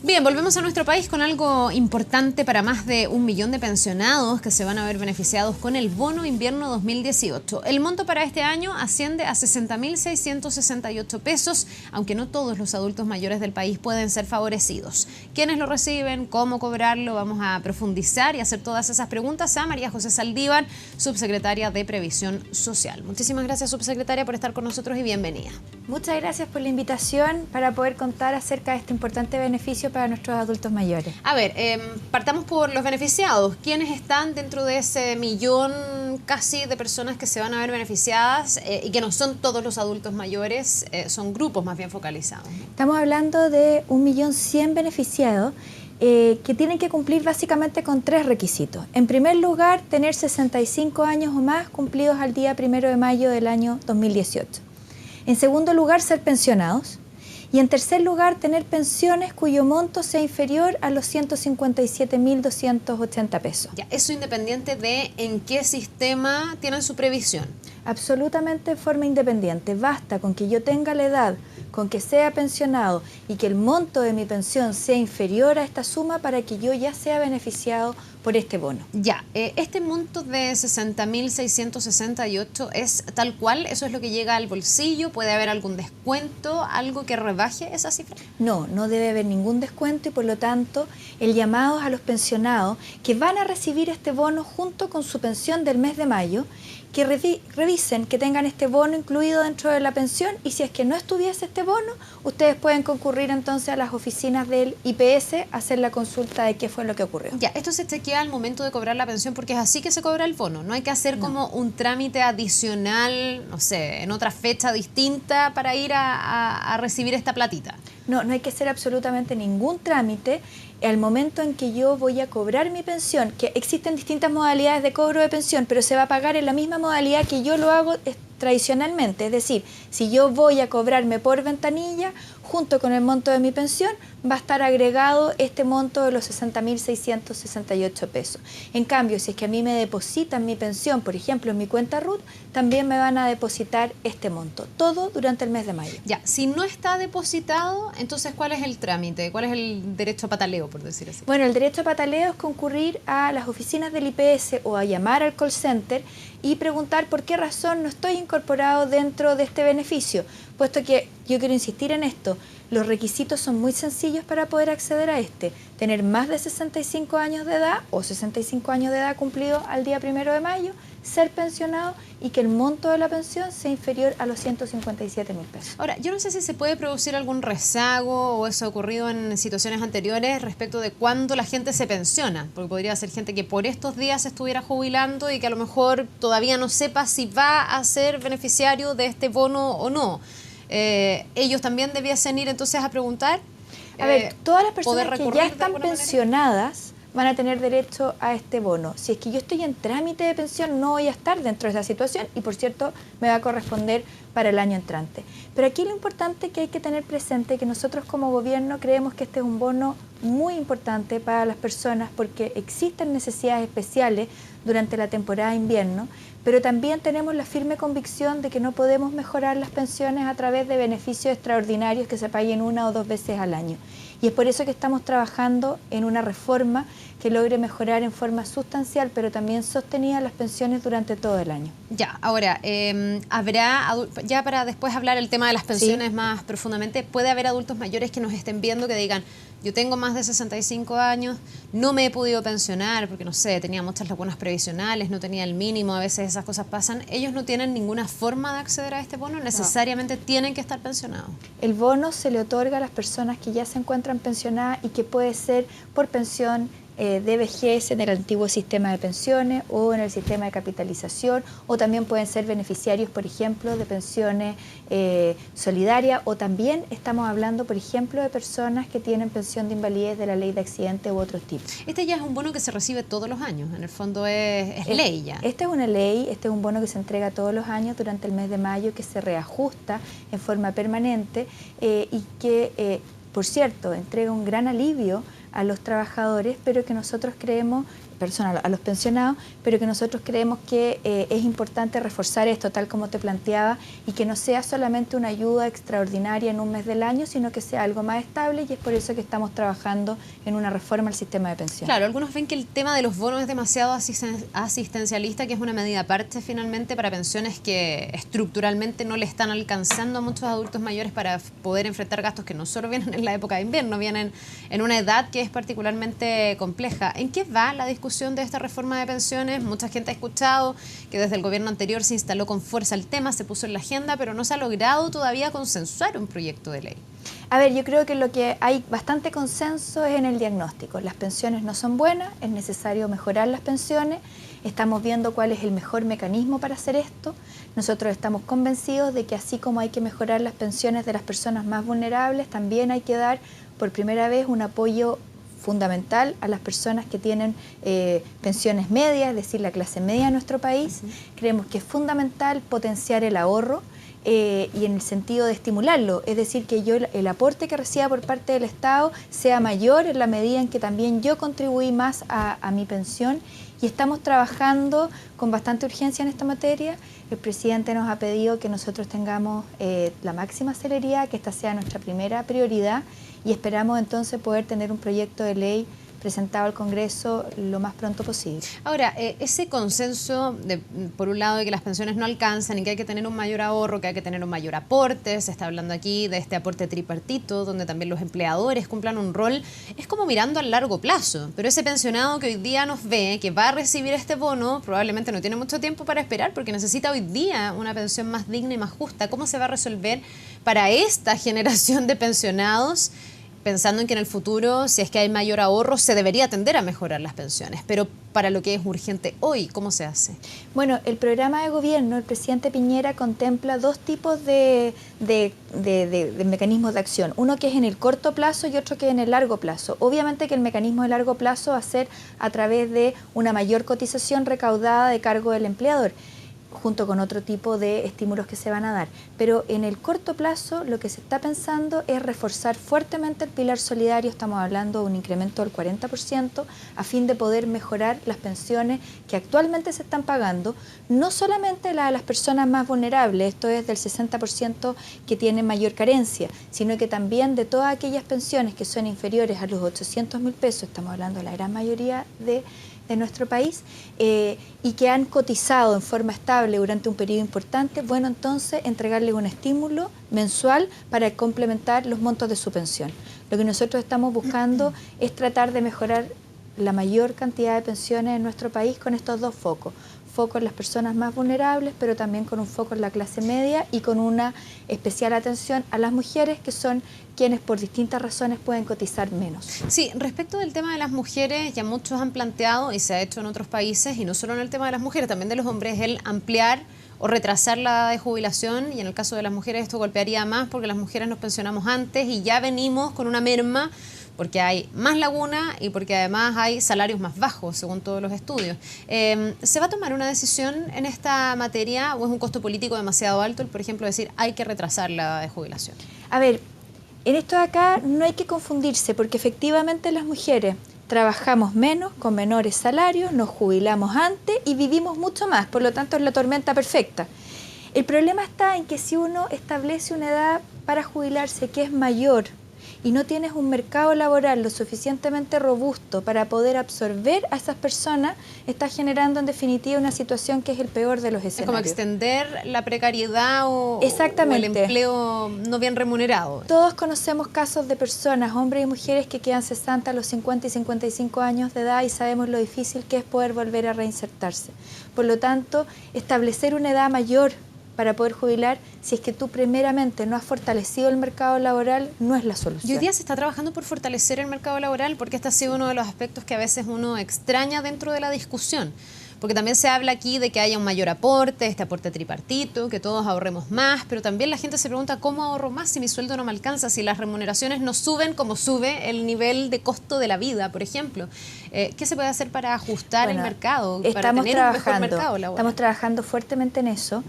Bien, volvemos a nuestro país con algo importante para más de 1 millón de pensionados que se van a ver beneficiados con el bono invierno 2018. El monto para este año asciende a 60.668 pesos, aunque no todos los adultos mayores del país pueden ser favorecidos. ¿Quiénes lo reciben? ¿Cómo cobrarlo? Vamos a profundizar y hacer todas esas preguntas a María José Saldívar, subsecretaria de Previsión Social. Muchísimas gracias, subsecretaria, por estar con nosotros y bienvenida. Muchas gracias por la invitación para poder contar acerca de este importante beneficio para nuestros adultos mayores. A ver, partamos por los beneficiados. ¿Quiénes están dentro de ese millón casi de personas que se van a ver beneficiadas y que no son todos los adultos mayores, son grupos más bien focalizados, ¿no? Estamos hablando de 1.100.000 beneficiados que tienen que cumplir básicamente con 3 requisitos. En primer lugar, tener 65 años o más cumplidos al día 1 de mayo del año 2018. En segundo lugar, ser pensionados. Y en tercer lugar, tener pensiones cuyo monto sea inferior a los 157.280 pesos. Ya, eso independiente de en qué sistema tienen su previsión. Absolutamente de forma independiente. Basta con que yo tenga la edad, con que sea pensionado y que el monto de mi pensión sea inferior a esta suma para que yo ya sea beneficiado por este bono. Ya, este monto de 60.668 es tal cual, eso es lo que llega al bolsillo, ¿puede haber algún descuento, algo que rebaje esa cifra? No, no debe haber ningún descuento y por lo tanto el llamado es a los pensionados que van a recibir este bono junto con su pensión del mes de mayo, que revisen que tengan este bono incluido dentro de la pensión y si es que no estuviese este bono, ustedes pueden concurrir entonces a las oficinas del IPS a hacer la consulta de qué fue lo que ocurrió. Ya, esto se chequea al momento de cobrar la pensión porque es así que se cobra el bono, no hay que hacer como un trámite adicional, no sé, en otra fecha distinta para ir a recibir esta platita. No, no hay que hacer absolutamente ningún trámite al momento en que yo voy a cobrar mi pensión, que existen distintas modalidades de cobro de pensión, pero se va a pagar en la misma modalidad que yo lo hago tradicionalmente, es decir, si yo voy a cobrarme por ventanilla, junto con el monto de mi pensión, va a estar agregado este monto de los 60.668 pesos. En cambio, si es que a mí me depositan mi pensión, por ejemplo, en mi cuenta RUT, también me van a depositar este monto, todo durante el mes de mayo. Ya, si no está depositado, entonces, ¿cuál es el trámite? ¿Cuál es el derecho a pataleo, por decir así? Bueno, el derecho a pataleo es concurrir a las oficinas del IPS o a llamar al call center y preguntar por qué razón no estoy incorporado dentro de este beneficio, puesto que yo quiero insistir en esto, los requisitos son muy sencillos para poder acceder a este, tener más de 65 años de edad o 65 años de edad cumplido al día 1 de mayo, ser pensionado y que el monto de la pensión sea inferior a los 157.000 pesos. Ahora, yo no sé si se puede producir algún rezago o eso ha ocurrido en situaciones anteriores respecto de cuándo la gente se pensiona, porque podría ser gente que por estos días se estuviera jubilando y que a lo mejor todavía no sepa si va a ser beneficiario de este bono o no. Ellos también debiesen ir entonces a preguntar. A ver, todas las personas que ya están pensionadas van a tener derecho a este bono. Si es que yo estoy en trámite de pensión, no voy a estar dentro de esa situación y, por cierto, me va a corresponder para el año entrante. Pero aquí lo importante que hay que tener presente es que nosotros como gobierno creemos que este es un bono muy importante para las personas porque existen necesidades especiales durante la temporada de invierno, pero también tenemos la firme convicción de que no podemos mejorar las pensiones a través de beneficios extraordinarios que se paguen 1 o 2 veces al año. Y es por eso que estamos trabajando en una reforma que logre mejorar en forma sustancial, pero también sostenida las pensiones durante todo el año. Ya, ahora, habrá, ya para después hablar el tema de las pensiones más profundamente, ¿puede haber adultos mayores que nos estén viendo que digan, yo tengo más de 65 años, no me he podido pensionar porque, no sé, tenía muchas lagunas previsionales, no tenía el mínimo, a veces esas cosas pasan, ellos no tienen ninguna forma de acceder a este bono, necesariamente tienen que estar pensionados? El bono se le otorga a las personas que ya se encuentran pensionadas y que puede ser por pensión de vejez en el antiguo sistema de pensiones o en el sistema de capitalización, o también pueden ser beneficiarios, por ejemplo, de pensiones solidarias, o también estamos hablando, por ejemplo, de personas que tienen pensión de invalidez de la ley de accidentes u otros tipos. Este ya es un bono que se recibe todos los años, en el fondo es ley ya. Esta es una ley, este es un bono que se entrega todos los años durante el mes de mayo, que se reajusta en forma permanente y que, por cierto, entrega un gran alivio a los trabajadores, pero que nosotros creemos a los pensionados, pero que nosotros creemos que es importante reforzar esto, tal como te planteaba, y que no sea solamente una ayuda extraordinaria en un mes del año, sino que sea algo más estable, y es por eso que estamos trabajando en una reforma al sistema de pensiones. Claro, algunos ven que el tema de los bonos es demasiado asistencialista, que es una medida aparte finalmente para pensiones que estructuralmente no le están alcanzando a muchos adultos mayores para poder enfrentar gastos que no solo vienen en la época de invierno, vienen en una edad que es particularmente compleja. ¿En qué va la discusión de esta reforma de pensiones? Mucha gente ha escuchado que desde el gobierno anterior se instaló con fuerza el tema, se puso en la agenda, pero no se ha logrado todavía consensuar un proyecto de ley. A ver, yo creo que lo que hay bastante consenso es en el diagnóstico. Las pensiones no son buenas, es necesario mejorar las pensiones. Estamos viendo cuál es el mejor mecanismo para hacer esto. Nosotros estamos convencidos de que así como hay que mejorar las pensiones de las personas más vulnerables, también hay que dar por primera vez un apoyo fundamental a las personas que tienen pensiones medias, es decir, la clase media de nuestro país. Creemos que es fundamental potenciar el ahorro y en el sentido de estimularlo, es decir, que yo el aporte que reciba por parte del Estado sea mayor en la medida en que también yo contribuí más a mi pensión, y estamos trabajando con bastante urgencia en esta materia. El presidente nos ha pedido que nosotros tengamos la máxima celeridad, que esta sea nuestra primera prioridad, y esperamos entonces poder tener un proyecto de ley presentado al Congreso lo más pronto posible. Ahora, ese consenso, por un lado, de que las pensiones no alcanzan y que hay que tener un mayor ahorro, que hay que tener un mayor aporte, se está hablando aquí de este aporte tripartito, donde también los empleadores cumplan un rol, es como mirando a largo plazo. Pero ese pensionado que hoy día nos ve, que va a recibir este bono, probablemente no tiene mucho tiempo para esperar porque necesita hoy día una pensión más digna y más justa. ¿Cómo se va a resolver para esta generación de pensionados? Pensando en que en el futuro, si es que hay mayor ahorro, se debería tender a mejorar las pensiones. Pero para lo que es urgente hoy, ¿cómo se hace? Bueno, el programa de gobierno, el presidente Piñera contempla dos tipos de mecanismos de acción. Uno que es en el corto plazo y otro que es en el largo plazo. Obviamente que el mecanismo de largo plazo va a ser a través de una mayor cotización recaudada de cargo del empleador, junto con otro tipo de estímulos que se van a dar. Pero en el corto plazo lo que se está pensando es reforzar fuertemente el pilar solidario, estamos hablando de un incremento del 40%, a fin de poder mejorar las pensiones que actualmente se están pagando, no solamente la de las personas más vulnerables, esto es del 60% que tienen mayor carencia, sino que también de todas aquellas pensiones que son inferiores a los 800.000 pesos, estamos hablando de la gran mayoría de nuestro país, y que han cotizado en forma estable durante un periodo importante, bueno, entonces entregarles un estímulo mensual para complementar los montos de su pensión. Lo que nosotros estamos buscando es tratar de mejorar la mayor cantidad de pensiones en nuestro país con estos dos focos. Foco en las personas más vulnerables, pero también con un foco en la clase media y con una especial atención a las mujeres, que son quienes por distintas razones pueden cotizar menos. Sí, respecto del tema de las mujeres, ya muchos han planteado, y se ha hecho en otros países, y no solo en el tema de las mujeres, también de los hombres, el ampliar o retrasar la edad de jubilación, y en el caso de las mujeres esto golpearía más porque las mujeres nos pensionamos antes y ya venimos con una merma porque hay más laguna y porque además hay salarios más bajos, según todos los estudios. ¿Se va a tomar una decisión en esta materia o es un costo político demasiado alto el, por ejemplo, decir hay que retrasar la edad de jubilación? A ver, en esto de acá no hay que confundirse, porque efectivamente las mujeres trabajamos menos, con menores salarios, nos jubilamos antes y vivimos mucho más, por lo tanto es la tormenta perfecta. El problema está en que si uno establece una edad para jubilarse que es mayor y no tienes un mercado laboral lo suficientemente robusto para poder absorber a esas personas, está generando en definitiva una situación que es el peor de los escenarios. Es como extender la precariedad o el empleo no bien remunerado. Todos conocemos casos de personas, hombres y mujeres, que quedan cesantes a los 50 y 55 años de edad y sabemos lo difícil que es poder volver a reinsertarse. Por lo tanto, establecer una edad mayor para poder jubilar, si es que tú primeramente no has fortalecido el mercado laboral, no es la solución. Y hoy día se está trabajando por fortalecer el mercado laboral, porque este ha sido uno de los aspectos que a veces uno extraña dentro de la discusión. Porque también se habla aquí de que haya un mayor aporte, este aporte tripartito, que todos ahorremos más, pero también la gente se pregunta cómo ahorro más si mi sueldo no me alcanza, si las remuneraciones no suben como sube el nivel de costo de la vida, por ejemplo. ¿Qué se puede hacer para ajustar el mercado, para tener un mejor mercado laboral? Estamos trabajando fuertemente en eso.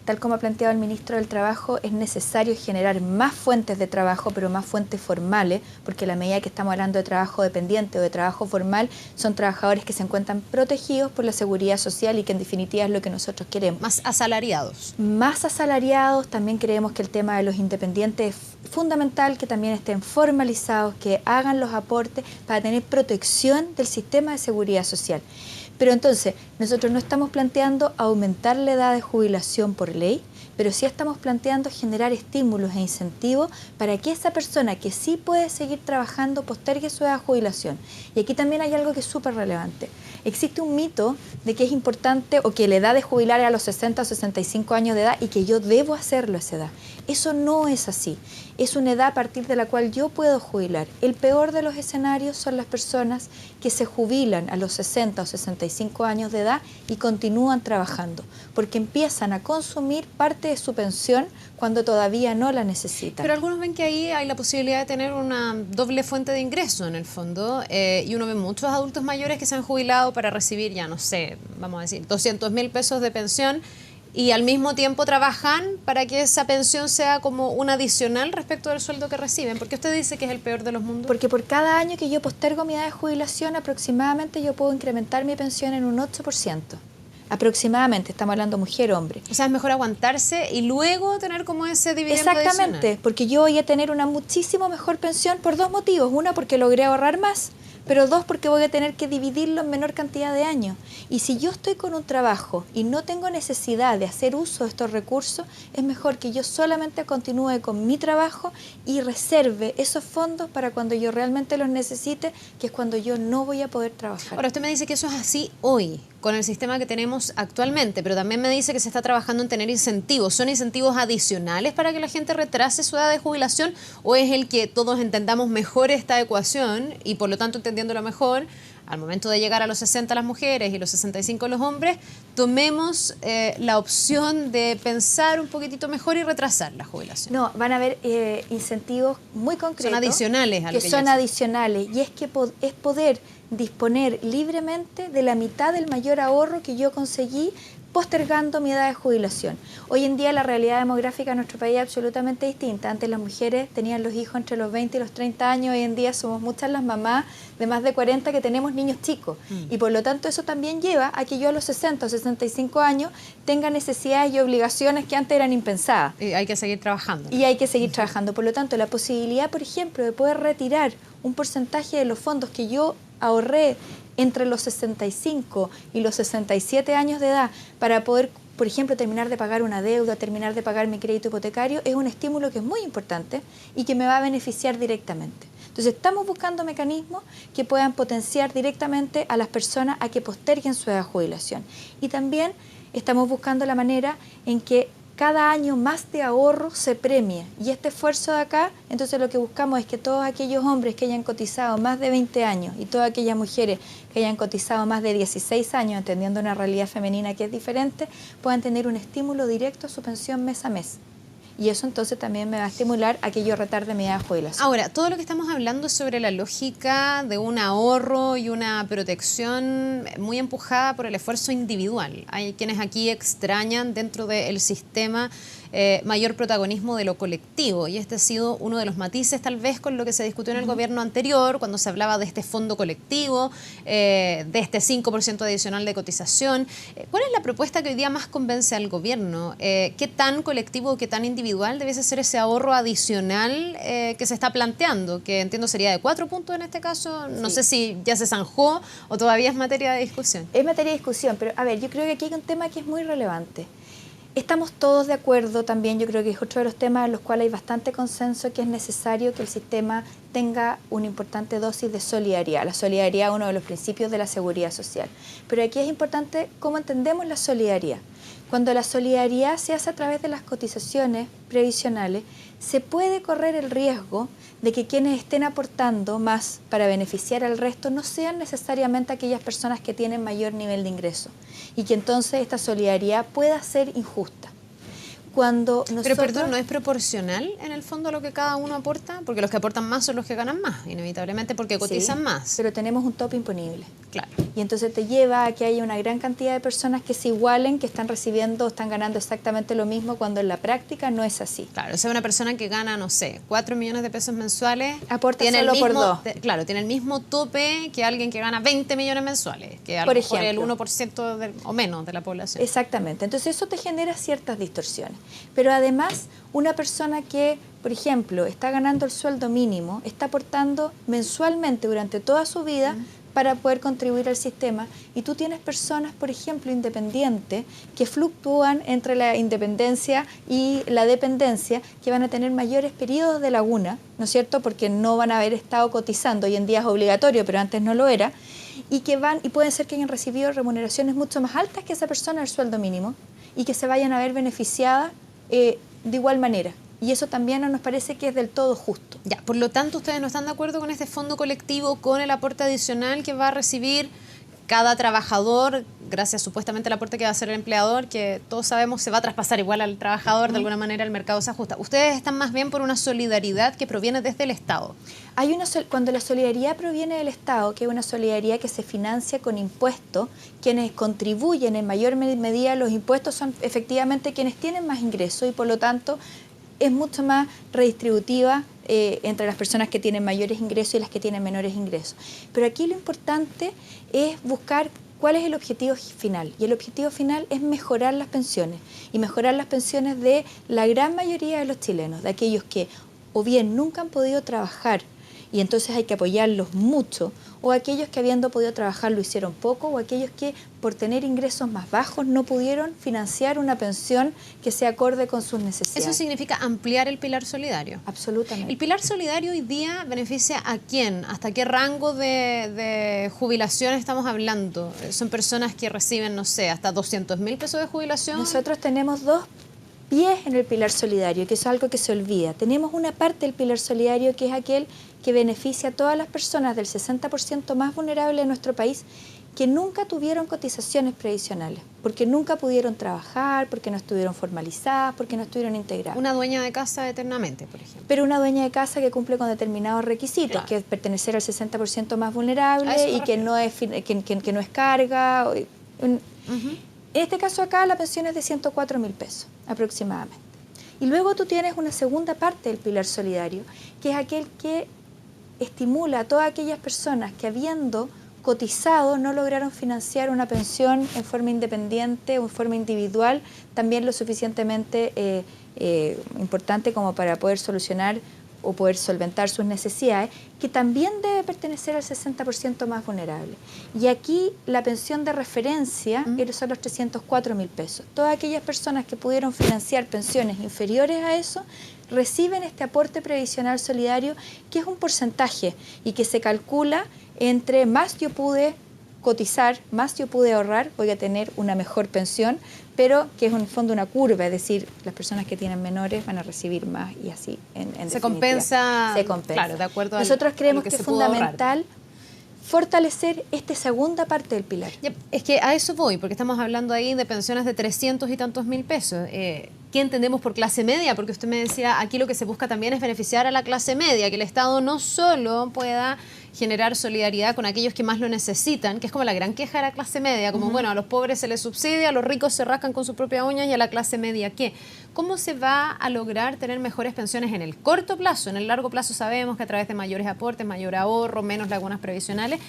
Tal como ha planteado el ministro del Trabajo, es necesario generar más fuentes de trabajo, pero más fuentes formales, porque a la medida que estamos hablando de trabajo dependiente o de trabajo formal, son trabajadores que se encuentran protegidos por la seguridad social y que en definitiva es lo que nosotros queremos. Más asalariados. Más asalariados, también creemos que el tema de los independientes es fundamental, que también estén formalizados, que hagan los aportes para tener protección del sistema de seguridad social. Pero entonces, nosotros no estamos planteando aumentar la edad de jubilación por ley, pero sí estamos planteando generar estímulos e incentivos para que esa persona que sí puede seguir trabajando postergue su edad de jubilación. Y aquí también hay algo que es súper relevante. Existe un mito de que es importante o que la edad de jubilar es a los 60 o 65 años de edad y que yo debo hacerlo a esa edad. Eso no es así. Es una edad a partir de la cual yo puedo jubilar. El peor de los escenarios son las personas que se jubilan a los 60 o 65 años de edad y continúan trabajando, porque empiezan a consumir parte de su pensión cuando todavía no la necesitan. Pero algunos ven que ahí hay la posibilidad de tener una doble fuente de ingreso en el fondo, y uno ve muchos adultos mayores que se han jubilado para recibir, ya no sé, vamos a decir, 200.000 pesos de pensión, y al mismo tiempo trabajan para que esa pensión sea como un adicional respecto del sueldo que reciben. ¿Por qué usted dice que es el peor de los mundos? Porque por cada año que yo postergo mi edad de jubilación, aproximadamente yo puedo incrementar mi pensión en un 8%. Aproximadamente, estamos hablando mujer, hombre. O sea, es mejor aguantarse y luego tener como ese dividendo Exactamente, adicional. Porque yo voy a tener una muchísimo mejor pensión por dos motivos. Una, porque logré ahorrar más, pero dos, porque voy a tener que dividirlo en menor cantidad de años. Y si yo estoy con un trabajo y no tengo necesidad de hacer uso de estos recursos, es mejor que yo solamente continúe con mi trabajo y reserve esos fondos para cuando yo realmente los necesite, que es cuando yo no voy a poder trabajar. Ahora, usted me dice que eso es así hoy, con el sistema que tenemos actualmente, pero también me dice que se está trabajando en tener incentivos. ¿Son incentivos adicionales para que la gente retrase su edad de jubilación o es el que todos entendamos mejor esta ecuación y por lo tanto entendiéndolo mejor, al momento de llegar a los 60 las mujeres y los 65 los hombres, tomemos la opción de pensar un poquitito mejor y retrasar la jubilación? No, van a haber incentivos muy concretos. Son adicionales a lo que son adicionales, y es que es poder disponer libremente de la mitad del mayor ahorro que yo conseguí postergando mi edad de jubilación. Hoy en día la realidad demográfica de nuestro país es absolutamente distinta. Antes las mujeres tenían los hijos entre los 20 y los 30 años, hoy en día somos muchas las mamás de más de 40 que tenemos niños chicos. Y por lo tanto eso también lleva a que yo a los 60 o 65 años tenga necesidades y obligaciones que antes eran impensadas. Y hay que seguir trabajando. Y hay que seguir trabajando. Por lo tanto, la posibilidad, por ejemplo, de poder retirar un porcentaje de los fondos que yo ahorré entre los 65 y los 67 años de edad para poder, por ejemplo, terminar de pagar una deuda, terminar de pagar mi crédito hipotecario, es un estímulo que es muy importante y que me va a beneficiar directamente. Entonces, estamos buscando mecanismos que puedan potenciar directamente a las personas a que posterguen su edad de jubilación. Y también estamos buscando la manera en que cada año más de ahorro se premie. Y este esfuerzo de acá, entonces lo que buscamos es que todos aquellos hombres que hayan cotizado más de 20 años y todas aquellas mujeres que hayan cotizado más de 16 años, entendiendo una realidad femenina que es diferente, puedan tener un estímulo directo a su pensión mes a mes. Y eso entonces también me va a estimular a que yo retarde mi edad de jubilación. Ahora, todo lo que estamos hablando es sobre la lógica de un ahorro y una protección muy empujada por el esfuerzo individual. Hay quienes aquí extrañan dentro del sistema mayor protagonismo de lo colectivo, y este ha sido uno de los matices tal vez con lo que se discutió en el gobierno anterior, cuando se hablaba de este fondo colectivo, de este 5% adicional de cotización. ¿Cuál es la propuesta que hoy día más convence al gobierno? ¿Qué tan colectivo o qué tan individual debiese ser ese ahorro adicional que se está planteando? Que entiendo sería de 4 puntos en este caso. No sé si ya se zanjó o todavía es materia de discusión. Es materia de discusión, pero a ver, yo creo que aquí hay un tema que es muy relevante. Estamos todos de acuerdo también, yo creo que es otro de los temas en los cuales hay bastante consenso, que es necesario que el sistema tenga una importante dosis de solidaridad. La solidaridad es uno de los principios de la seguridad social. Pero aquí es importante cómo entendemos la solidaridad. Cuando la solidaridad se hace a través de las cotizaciones previsionales, se puede correr el riesgo de que quienes estén aportando más para beneficiar al resto no sean necesariamente aquellas personas que tienen mayor nivel de ingreso y que entonces esta solidaridad pueda ser injusta. Pero perdón, ¿no es proporcional en el fondo lo que cada uno aporta? Porque los que aportan más son los que ganan más, inevitablemente porque cotizan más. Pero tenemos un tope imponible. Claro. Y entonces te lleva a que haya una gran cantidad de personas que se igualen, que están recibiendo, están ganando exactamente lo mismo, cuando en la práctica no es así. Claro, o sea, una persona que gana, no sé, 4 millones de pesos mensuales... Aporta solo por 2. Claro, tiene el mismo tope que alguien que gana 20 millones mensuales, que a lo mejor es el 1% o menos de la población. Exactamente. Entonces eso te genera ciertas distorsiones. Pero además, una persona que, por ejemplo, está ganando el sueldo mínimo, está aportando mensualmente durante toda su vida para poder contribuir al sistema, y tú tienes personas, por ejemplo, independientes, que fluctúan entre la independencia y la dependencia, que van a tener mayores periodos de laguna, ¿no es cierto?, porque no van a haber estado cotizando. Hoy en día es obligatorio, pero antes no lo era, y pueden ser que hayan recibido remuneraciones mucho más altas que esa persona del sueldo mínimo, y que se vayan a ver beneficiadas de igual manera. Y eso también no nos parece que es del todo justo. Ya, por lo tanto, ¿ustedes no están de acuerdo con este fondo colectivo, con el aporte adicional que va a recibir cada trabajador, gracias supuestamente al aporte que va a hacer el empleador, que todos sabemos se va a traspasar igual al trabajador, de alguna manera el mercado se ajusta? Ustedes están más bien por una solidaridad que proviene desde el Estado. Cuando la solidaridad proviene del Estado, que es una solidaridad que se financia con impuestos, quienes contribuyen en mayor medida a los impuestos son efectivamente quienes tienen más ingresos, y por lo tanto es mucho más redistributiva entre las personas que tienen mayores ingresos y las que tienen menores ingresos. Pero aquí lo importante es buscar cuál es el objetivo final. Y el objetivo final es mejorar las pensiones. Y mejorar las pensiones de la gran mayoría de los chilenos, de aquellos que o bien nunca han podido trabajar y entonces hay que apoyarlos mucho, o aquellos que habiendo podido trabajar lo hicieron poco, o aquellos que por tener ingresos más bajos no pudieron financiar una pensión que se acorde con sus necesidades. ¿Eso significa ampliar el pilar solidario? Absolutamente. ¿El pilar solidario hoy día beneficia a quién? ¿Hasta qué rango de jubilación estamos hablando? ¿Son personas que reciben, no sé, hasta 200.000 pesos de jubilación? Nosotros tenemos 2 pies en el pilar solidario, que es algo que se olvida. Tenemos una parte del pilar solidario que es aquel que beneficia a todas las personas del 60% más vulnerable de nuestro país, que nunca tuvieron cotizaciones previsionales, porque nunca pudieron trabajar, porque no estuvieron formalizadas, porque no estuvieron integradas. Una dueña de casa eternamente, por ejemplo. Pero una dueña de casa que cumple con determinados requisitos, claro, que es pertenecer al 60% más vulnerable y que no es carga. En este caso acá la pensión es de 104.000 pesos aproximadamente. Y luego tú tienes una segunda parte del pilar solidario, que es aquel que estimula a todas aquellas personas que, habiendo cotizado, no lograron financiar una pensión en forma independiente o en forma individual, también lo suficientemente importante como para poder solucionar o poder solventar sus necesidades, que también debe pertenecer al 60% más vulnerable. Y aquí la pensión de referencia son los 304.000 pesos. Todas aquellas personas que pudieron financiar pensiones inferiores a eso reciben este aporte previsional solidario, que es un porcentaje y que se calcula entre más yo pude cotizar, más yo pude ahorrar, voy a tener una mejor pensión, pero que es en el fondo una curva, es decir, las personas que tienen menores van a recibir más y así se compensa, claro, de acuerdo a nosotros creemos que es fundamental fortalecer esta segunda parte del pilar. Es que a eso voy, porque estamos hablando ahí de pensiones de 300 y tantos mil pesos. ¿Qué entendemos por clase media? Porque usted me decía, aquí lo que se busca también es beneficiar a la clase media, que el Estado no solo pueda generar solidaridad con aquellos que más lo necesitan, que es como la gran queja de la clase media, como bueno, a los pobres se les subsidia, a los ricos se rascan con su propia uña, y a la clase media ¿qué? ¿Cómo se va a lograr tener mejores pensiones en el corto plazo? En el largo plazo sabemos que a través de mayores aportes, mayor ahorro, menos lagunas previsionales,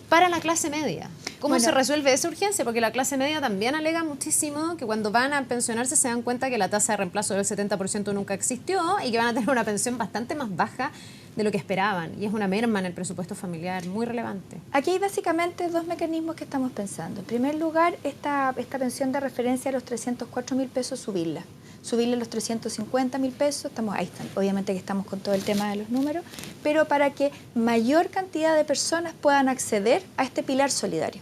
para la clase media. ¿Cómo se resuelve esa urgencia? Porque la clase media también alega muchísimo que cuando van a pensionarse se dan cuenta que la tasa de reemplazo del 70% nunca existió y que van a tener una pensión bastante más baja de lo que esperaban. Y es una merma en el presupuesto familiar muy relevante. Aquí hay básicamente 2 mecanismos que estamos pensando. En primer lugar, esta pensión de referencia a los 304.000 pesos, subirla. subirle los 350.000 pesos, ahí están, obviamente que estamos con todo el tema de los números, pero para que mayor cantidad de personas puedan acceder a este pilar solidario.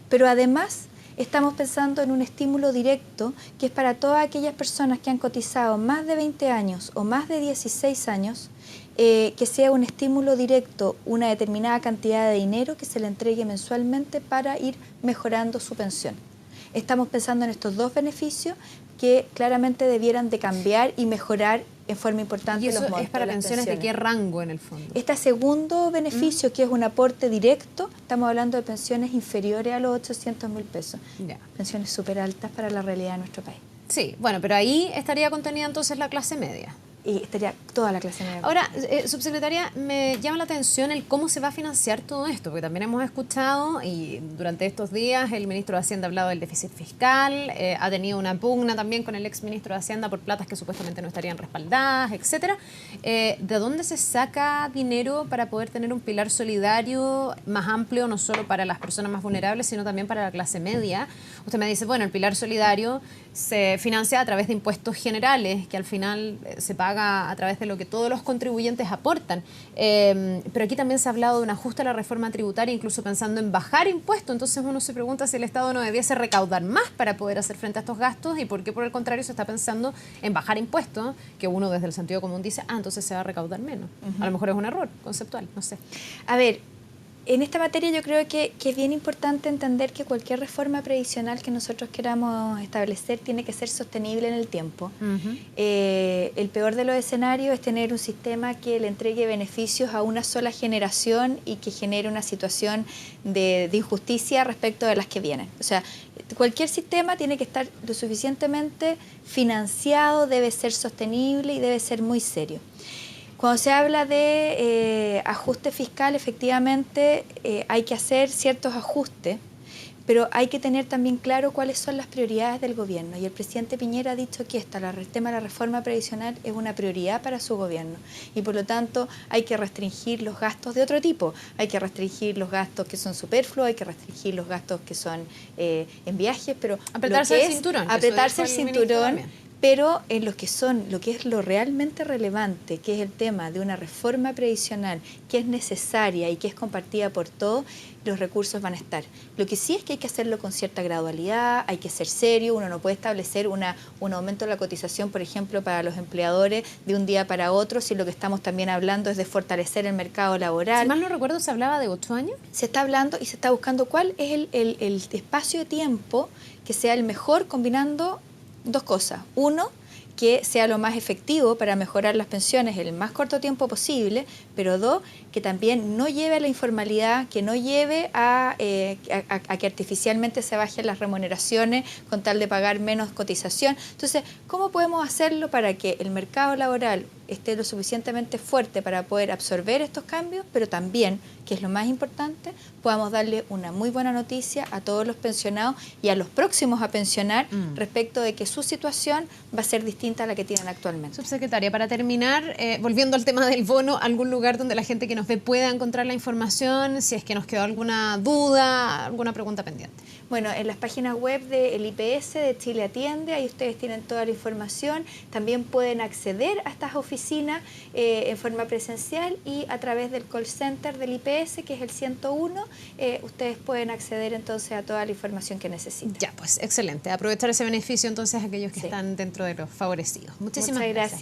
Pero además estamos pensando en un estímulo directo que es para todas aquellas personas que han cotizado más de 20 años o más de 16 años, que sea un estímulo directo, una determinada cantidad de dinero que se le entregue mensualmente para ir mejorando su pensión. Estamos pensando en estos dos beneficios que claramente debieran de cambiar y mejorar en forma importante los montos. ¿Y eso es para de pensiones de qué rango en el fondo? Este segundo beneficio, que es un aporte directo, estamos hablando de pensiones inferiores a los 800.000 pesos. Ya. Pensiones súper altas para la realidad de nuestro país. Sí, bueno, pero ahí estaría contenida entonces la clase media. Y estaría toda la clase media. Ahora, subsecretaria, me llama la atención el cómo se va a financiar todo esto, porque también hemos escuchado, y durante estos días el ministro de Hacienda ha hablado del déficit fiscal, ha tenido una pugna también con el exministro de Hacienda por platas que supuestamente no estarían respaldadas, etcétera. ¿De dónde se saca dinero para poder tener un pilar solidario más amplio, no solo para las personas más vulnerables, sino también para la clase media? Usted me dice, bueno, el pilar solidario se financia a través de impuestos generales, que al final se paga a través de lo que todos los contribuyentes aportan. Pero aquí también se ha hablado de un ajuste a la reforma tributaria, incluso pensando en bajar impuestos. Entonces uno se pregunta si el Estado no debiese recaudar más para poder hacer frente a estos gastos y por qué, por el contrario, se está pensando en bajar impuestos, que uno desde el sentido común dice, entonces se va a recaudar menos. A lo mejor es un error conceptual, no sé. A ver, en esta materia yo creo que es bien importante entender que cualquier reforma previsional que nosotros queramos establecer tiene que ser sostenible en el tiempo. El peor de los escenarios es tener un sistema que le entregue beneficios a una sola generación y que genere una situación de injusticia respecto de las que vienen. O sea, cualquier sistema tiene que estar lo suficientemente financiado, debe ser sostenible y debe ser muy serio. Cuando se habla de ajuste fiscal, efectivamente hay que hacer ciertos ajustes, pero hay que tener también claro cuáles son las prioridades del gobierno. Y el presidente Piñera ha dicho que el tema de la reforma previsional es una prioridad para su gobierno. Y por lo tanto hay que restringir los gastos de otro tipo. Hay que restringir los gastos que son superfluos, hay que restringir los gastos que son en viajes, pero apretarse el cinturón. Apretarse el cinturón. Pero en lo que es lo realmente relevante, que es el tema de una reforma previsional que es necesaria y que es compartida por todos, los recursos van a estar. Lo que sí es que hay que hacerlo con cierta gradualidad, hay que ser serio, uno no puede establecer un aumento de la cotización, por ejemplo, para los empleadores de un día para otro, si lo que estamos también hablando es de fortalecer el mercado laboral. Si mal no recuerdo, ¿se hablaba de 8 años? Se está hablando y se está buscando cuál es el espacio de tiempo que sea el mejor combinando dos cosas. Uno, que sea lo más efectivo para mejorar las pensiones en el más corto tiempo posible, pero dos, que también no lleve a la informalidad, que no lleve a que artificialmente se bajen las remuneraciones con tal de pagar menos cotización. Entonces, ¿cómo podemos hacerlo para que el mercado laboral esté lo suficientemente fuerte para poder absorber estos cambios, pero también, que es lo más importante, podamos darle una muy buena noticia a todos los pensionados y a los próximos a pensionar respecto de que su situación va a ser distinta a la que tienen actualmente? Subsecretaria, para terminar, volviendo al tema del bono, ¿algún lugar donde la gente que nos ve pueda encontrar la información? Si es que nos quedó alguna duda, alguna pregunta pendiente. Bueno, en las páginas web del IPS, de Chile Atiende, ahí ustedes tienen toda la información. También pueden acceder a estas oficinas en forma presencial y a través del call center del IPS, que es el 101, ustedes pueden acceder entonces a toda la información que necesiten. Ya, pues excelente. Aprovechar ese beneficio entonces a aquellos que están dentro de los favorecidos. Muchísimas gracias.